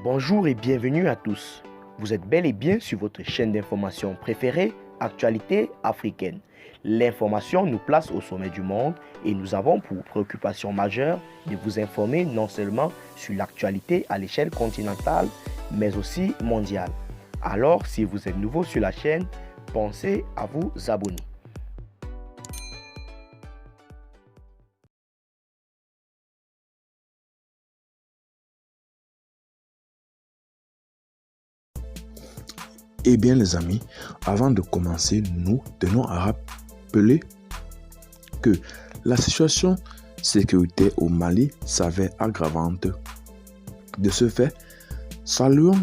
Bonjour et bienvenue à tous. Vous êtes bel et bien sur votre chaîne d'information préférée, Actualité africaine. L'information nous place au sommet du monde et nous avons pour préoccupation majeure de vous informer non seulement sur l'actualité à l'échelle continentale, mais aussi mondiale. Alors, si vous êtes nouveau sur la chaîne, pensez à vous abonner. Eh bien les amis, avant de commencer, nous tenons à rappeler que la situation sécuritaire au Mali s'avère aggravante. De ce fait, saluons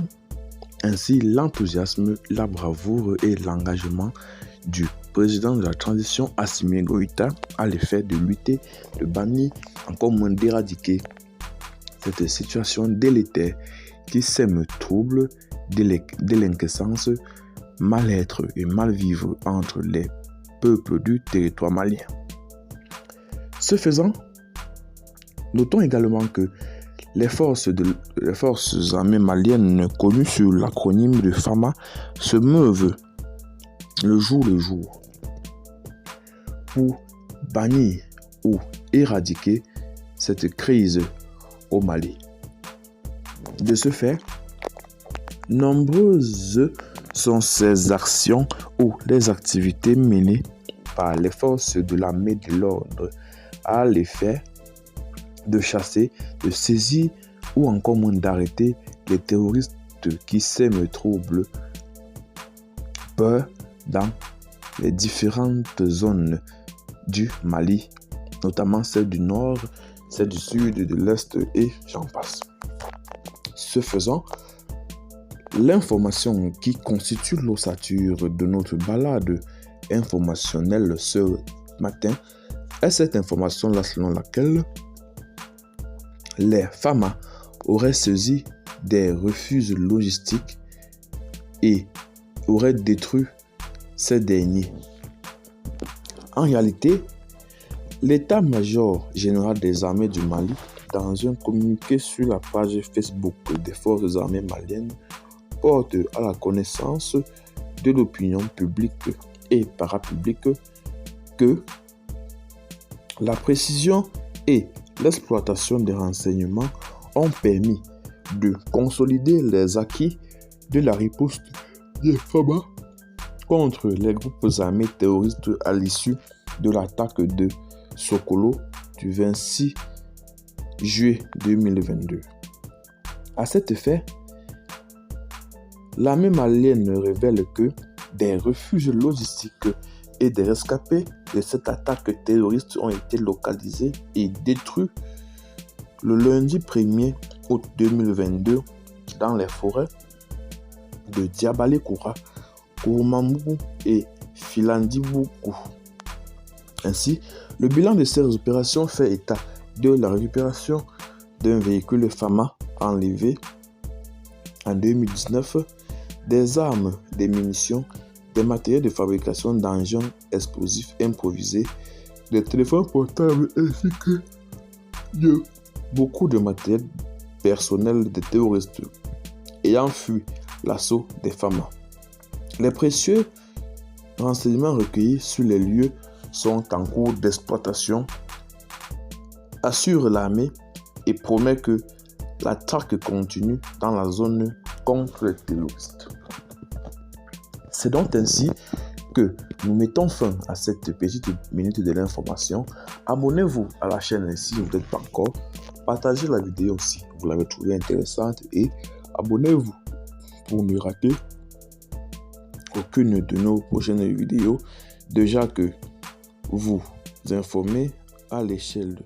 ainsi l'enthousiasme, la bravoure et l'engagement du président de la transition Assimi Goïta à l'effet de lutter, de bannir, encore moins d'éradiquer cette situation délétère qui sème trouble, délinquance, mal-être et mal-vivre entre les peuples du territoire malien. Ce faisant, notons également que les forces armées maliennes connues sous l'acronyme de FAMA se meuvent le jour pour bannir ou éradiquer cette crise au Mali. De ce fait, nombreuses sont ces actions ou les activités menées par les forces de l'armée de l'ordre à l'effet de chasser, de saisir ou encore moins d'arrêter les terroristes qui sèment trouble, peur dans les différentes zones du Mali, notamment celles du nord, celles du sud, de l'est et j'en passe. Ce faisant, l'information qui constitue l'ossature de notre balade informationnelle ce matin est cette information-là selon laquelle les FAMA auraient saisi des refuges logistiques et auraient détruit ces derniers. En réalité, l'état-major général des armées du Mali, dans un communiqué sur la page Facebook des forces armées maliennes, porte à la connaissance de l'opinion publique et parapublique que la précision et l'exploitation des renseignements ont permis de consolider les acquis de la riposte des FAMA contre les groupes armés terroristes à l'issue de l'attaque de Sokolo du 26 juillet 2022. À cet effet, l'armée malienne révèle que des refuges logistiques et des rescapés de cette attaque terroriste ont été localisés et détruits le lundi 1er août 2022 dans les forêts de Diabalé-Koura, Kourmambou et Filandiboukou. Ainsi, le bilan de ces opérations fait état de la récupération d'un véhicule FAMA enlevé en 2019, des armes, des munitions, des matériels de fabrication d'engins explosifs improvisés, des téléphones portables ainsi que de beaucoup de matériel personnel des terroristes ayant fui l'assaut des FAMA. Les précieux renseignements recueillis sur les lieux sont en cours d'exploitation, assure l'armée et promet que la traque continue dans la zone contre les terroristes. C'est donc ainsi que nous mettons fin à cette petite minute de l'information. Abonnez-vous à la chaîne si vous n'êtes pas encore. Partagez la vidéo si vous l'avez trouvée intéressante et abonnez-vous pour ne rater aucune de nos prochaines vidéos. Déjà que vous informez à l'échelle